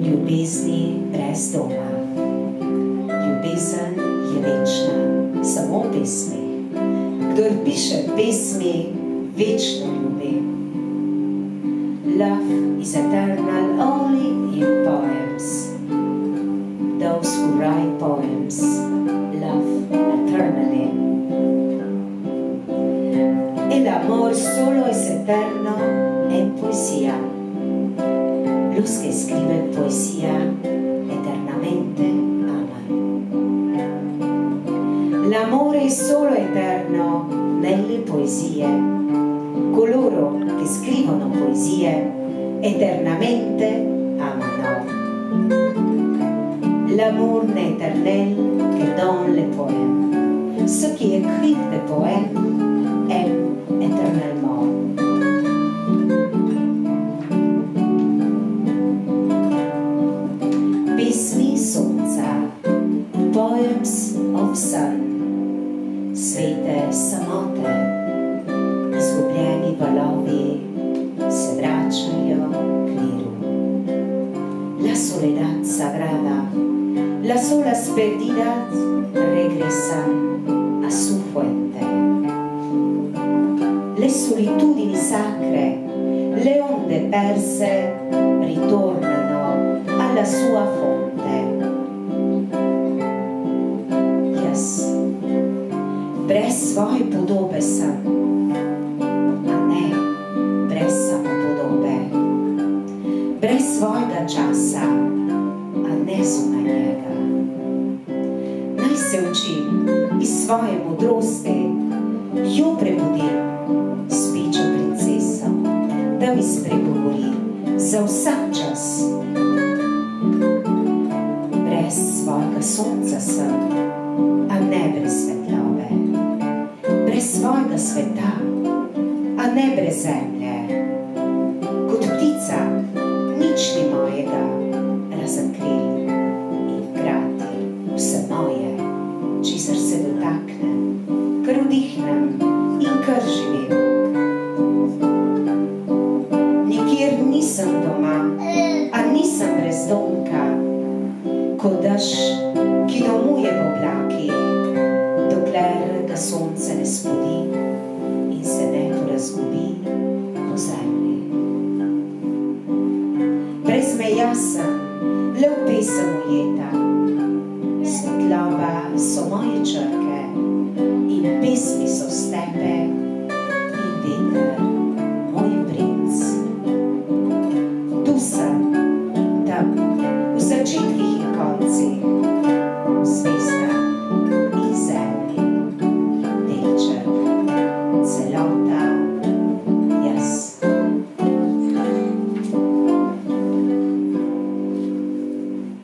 Ljubezni brez doma. Ljubezen je večna, samo pesmi. Kdor piše pesmi, večno ljubi. Love is eternal only in poems. Those who write poems love eternally. El amor solo es eterno en poesía. Los que escriben poesía eternamente aman. L'amore è solo eterno nelle poesie. Coloro che scrivono poesie eternamente amano. L'amour n'est éternel que dans les poèmes. Ceux qui écrivent des poèmes aiment éternellement. Pesmi sonca, poems of sun, svete samote, izgubljeni valovi se vračajo k miru. La soledad sagrada, las olas perdidas regresan a su fuente. Le solitudini sacre, le onde perse ritornano alla sua fonte. Jaz brez svoje podobe sem, a ne brez samopodobe. Brez svojega časa, a ne zunaj njega. Naj se učim iz svoje modrosti, jo prebudim, spečo princeso, da mi spregovori za vsak čas. Brez svojega sonca sem, a ne brez svetlobe. Brez svojega sveta, a ne brez zemlje. Kot ptica, nič ni mojega, razen kril in hkrati vse moje, česar se dotaknem, kar vdihnem in kar živim. Nikjer nisem doma, a nisem brezdomka, kot dež, ki domuje v oblakih, dokler ga sonce ne spodi in se ne porazgubi po zemlji. Brez meja sem, le v pesem ujeta. Svetloba so moje črke in pesmi so stepe in veter moj princ. Tu sem, tam, v začetkih in koncih,